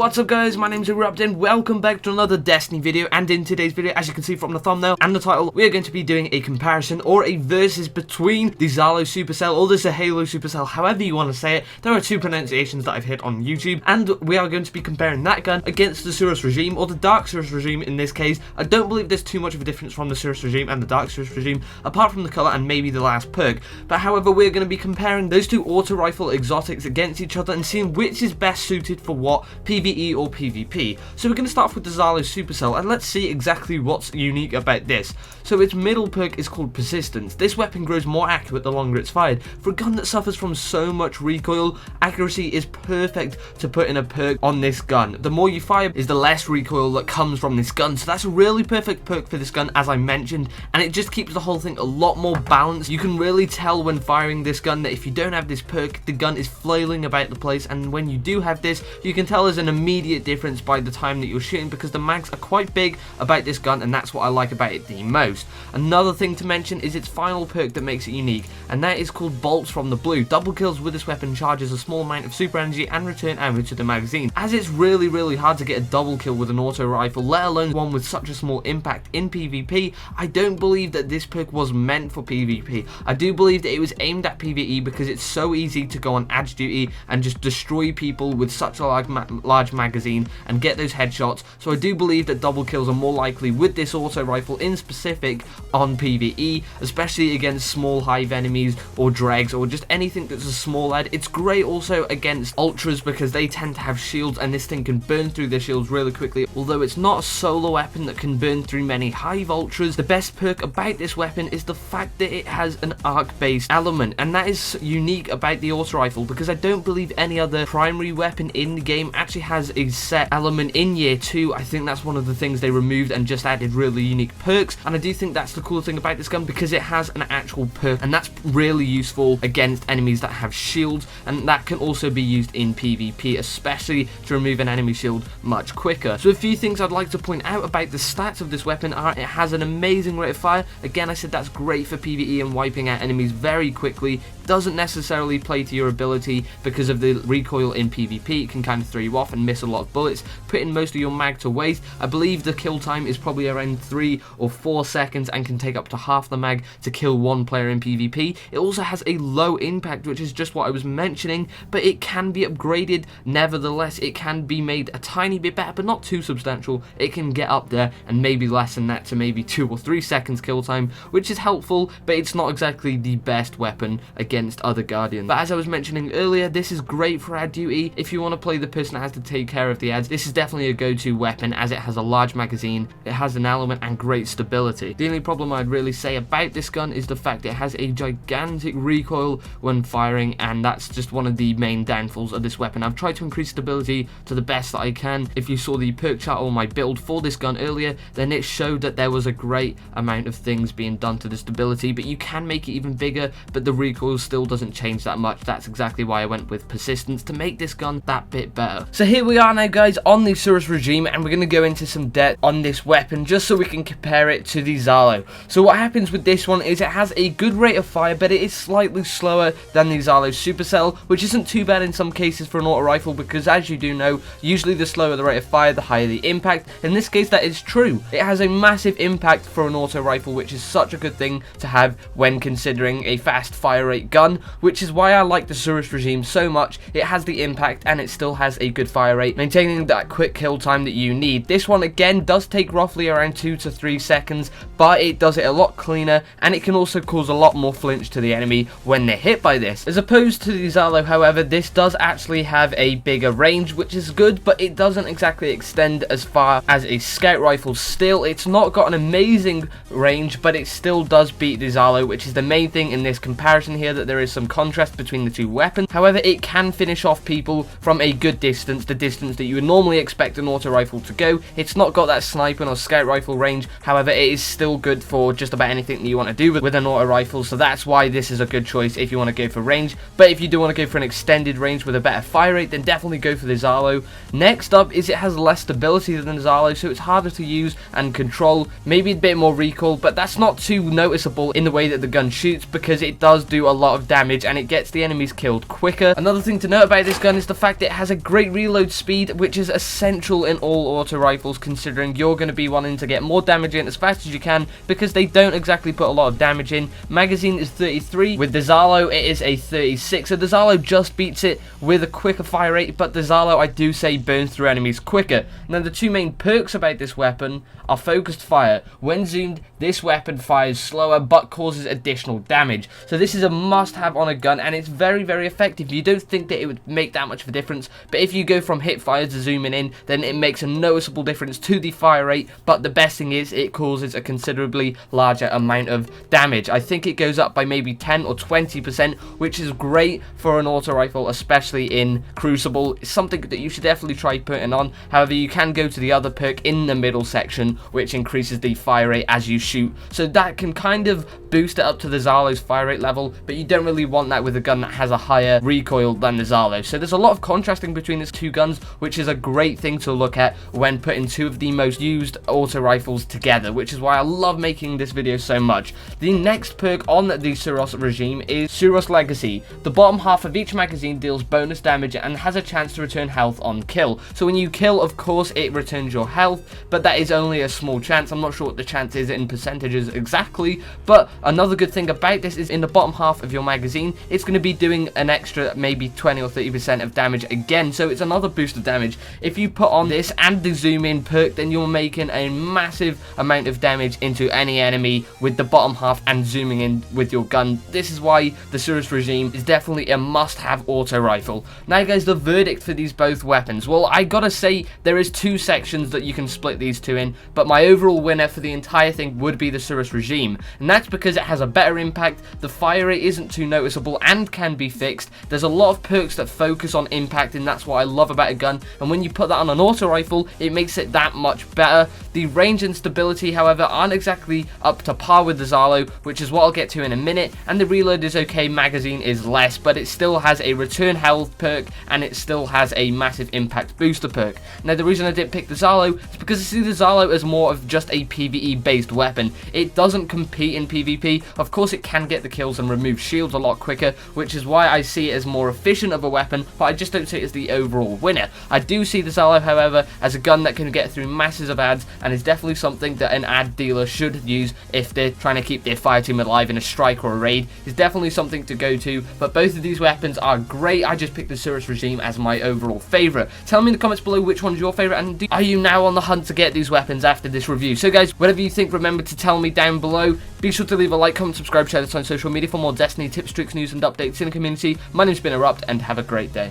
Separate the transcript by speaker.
Speaker 1: what's up guys, my name's Erupteu and welcome back to another Destiny video. And in today's video, as you can see from the thumbnail and the title, we are going to be doing a comparison or a versus between the Zhalo Supercell or the Zhalo Supercell, however you want to say it. There are two pronunciations that I've hit on YouTube, and we are going to be comparing that gun against the Suros Regime, or the Dark Suros Regime in this case. I don't believe there's too much of a difference from the Suros Regime and the Dark Suros Regime, apart from the colour and maybe the last perk. But however, we're going to be comparing those two auto rifle exotics against each other and seeing which is best suited for what, PvE or PvP. So we're going to start off with the Zhalo Supercell, and let's see exactly what's unique about this. So its middle perk is called Persistence. This weapon grows more accurate the longer it's fired. For a gun that suffers from so much recoil, accuracy is perfect to put in a perk on this gun. The more you fire is the less recoil that comes from this gun, so that's a really perfect perk for this gun, as I mentioned, and it just keeps the whole thing a lot more balanced. You can really tell when firing this gun that if you don't have this perk, the gun is flailing about the place, and when you do have this, you can tell there's an immediate difference by the time that you're shooting, because the mags are quite big about this gun, and that's what I like about it the most. Another thing to mention is its final perk that makes it unique, and that is called Bolts from the Blue. Double kills with this weapon charges a small amount of super energy and return ammo to the magazine. As it's really hard to get a double kill with an auto rifle, let alone one with such a small impact in PvP, I don't believe that this perk was meant for PvP. I do believe that it was aimed at PvE because it's so easy to go on edge duty and just destroy people with such a large magazine and get those headshots. So I do believe that double kills are more likely with this auto rifle in specific on PvE, especially against small hive enemies or dregs or just anything that's a small head. It's great also against ultras because they tend to have shields, and this thing can burn through their shields really quickly. Although it's not a solo weapon that can burn through many hive ultras, the best perk about this weapon is the fact that it has an arc based element, and that is unique about the auto rifle because I don't believe any other primary weapon in the game actually has a set element in year 2. I think that's one of the things they removed and just added really unique perks, and I do think that's the cool thing about this gun because it has an actual perk, and that's really useful against enemies that have shields, and that can also be used in PvP, especially to remove an enemy shield much quicker. So a few things I'd like to point out about the stats of this weapon are: it has an amazing rate of fire. Again, I said that's great for PvE and wiping out enemies very quickly. Doesn't necessarily play to your ability because of the recoil in PvP. It can kind of throw you off and miss a lot of bullets, putting most of your mag to waste. I believe the kill time is probably around 3 or 4 seconds and can take up to half the mag to kill one player in PvP. It also has a low impact, which is just what I was mentioning, but it can be upgraded. Nevertheless, it can be made a tiny bit better, but not too substantial. It can get up there and maybe less than that to maybe 2 or 3 seconds kill time, which is helpful, but it's not exactly the best weapon against other Guardians. But as I was mentioning earlier, this is great for ad duty. If you want to play the person that has to take care of the ads, this is definitely a go-to weapon as it has a large magazine, it has an element and great stability. The only problem I'd really say about this gun is the fact that it has a gigantic recoil when firing, and that's just one of the main downfalls of this weapon. I've tried to increase stability to the best that I can. If you saw the perk chart or my build for this gun earlier, then it showed that there was a great amount of things being done to the stability, but you can make it even bigger, but the recoil still doesn't change that much. That's exactly why I went with Persistence, to make this gun that bit better. So here we are now guys on the Suros Regime, and we're going to go into some depth on this weapon just so we can compare it to the Zhalo. So what happens with this one is it has a good rate of fire, but it is slightly slower than the Zhalo Supercell, which isn't too bad in some cases for an auto rifle because, as you do know, usually the slower the rate of fire, the higher the impact. In this case, that is true. It has a massive impact for an auto rifle, which is such a good thing to have when considering a fast fire rate gun, which is why I like the Suros Regime so much. It has the impact and it still has a good fire rate, maintaining that quick kill time that you need. This one again does take roughly around 2 to 3 seconds, but it does it a lot cleaner, and it can also cause a lot more flinch to the enemy when they're hit by this. As opposed to the Zhalo, however, this does actually have a bigger range, which is good, but it doesn't exactly extend as far as a scout rifle. Still, it's not got an amazing range, but it still does beat the Zhalo, which is the main thing in this comparison here, that there is some contrast between the two weapons. However, it can finish off people from a good distance, the distance that you would normally expect an auto rifle to go. It's not got that sniping or scout rifle range, however, it is still good for just about anything that you want to do with an auto rifle, so that's why this is a good choice if you want to go for range. But if you do want to go for an extended range with a better fire rate, then definitely go for the Zhalo. Next up is it has less stability than the Zhalo, so it's harder to use and control, maybe a bit more recoil, but that's not too noticeable in the way that the gun shoots because it does do a lot lot of damage and it gets the enemies killed quicker. Another thing to note about this gun is the fact that it has a great reload speed, which is essential in all auto rifles, considering you're going to be wanting to get more damage in as fast as you can, because they don't exactly put a lot of damage in. Magazine is 33. With the Zhalo, it is a 36. So the Zhalo just beats it with a quicker fire rate, but the Zhalo, I do say, burns through enemies quicker. Now, the two main perks about this weapon are focused fire. When zoomed, this weapon fires slower but causes additional damage. So this is a must-have on a gun, and it's very, very effective. You don't think that it would make that much of a difference, but if you go from hip fire to zooming in, then it makes a noticeable difference to the fire rate. But the best thing is it causes a considerably larger amount of damage. I think it goes up by maybe 10 or 20%, which is great for an auto rifle, especially in Crucible. It's something that you should definitely try putting on. However, you can go to the other perk in the middle section, which increases the fire rate as you shoot, so that can kind of boost it up to the Zhalo's fire rate level, but you don't really want that with a gun that has a higher recoil than the Zhalo. So there's a lot of contrasting between these two guns, which is a great thing to look at when putting two of the most used auto rifles together, which is why I love making this video so much. The next perk on the Suros Regime is Suros Legacy. The bottom half of each magazine deals bonus damage and has a chance to return health on kill. So when you kill, of course, it returns your health, but that is only a small chance. I'm not sure what the chance is in percentages exactly, but another good thing about this is in the bottom half of your magazine, it's going to be doing an extra maybe 20 or 30% of damage again, so it's another boost of damage. If you put on this and the zoom in perk, then you're making a massive amount of damage into any enemy with the bottom half and zooming in with your gun. This is why the Suros Regime is definitely a must-have auto rifle. Now guys, the verdict for these both weapons, well, I gotta say there is two sections that you can split these two in, but my overall winner for the entire thing would be the Suros Regime, and that's because it has a better impact, the fire rate isn't too noticeable and can be fixed. There's a lot of perks that focus on impact, and that's what I love about a gun, and when you put that on an auto rifle, it makes it that much better. The range and stability, however, aren't exactly up to par with the Zhalo, which is what I'll get to in a minute, and the reload is okay, magazine is less, but it still has a return health perk, and it still has a massive impact booster perk. Now, the reason I didn't pick the Zhalo is because I see the Zhalo as more of just a PvE based weapon. It doesn't compete in PvP. Of course, it can get the kills and remove shields a lot quicker, which is why I see it as more efficient of a weapon, but I just don't see it as the overall winner. I do see the Zhalo, however, as a gun that can get through masses of ads, and is definitely something that an ad dealer should use if they're trying to keep their fire team alive in a strike or a raid. It's definitely something to go to, but both of these weapons are great. I just picked the Suros Regime as my overall favourite. Tell me in the comments below which one's your favourite, and are you now on the hunt to get these weapons after this review? So guys, whatever you think, remember to tell me down below. Be sure to leave a like, comment, subscribe, share this on social media for more Destiny tips, tricks, news and updates in the community. My name's been Erupt, and have a great day.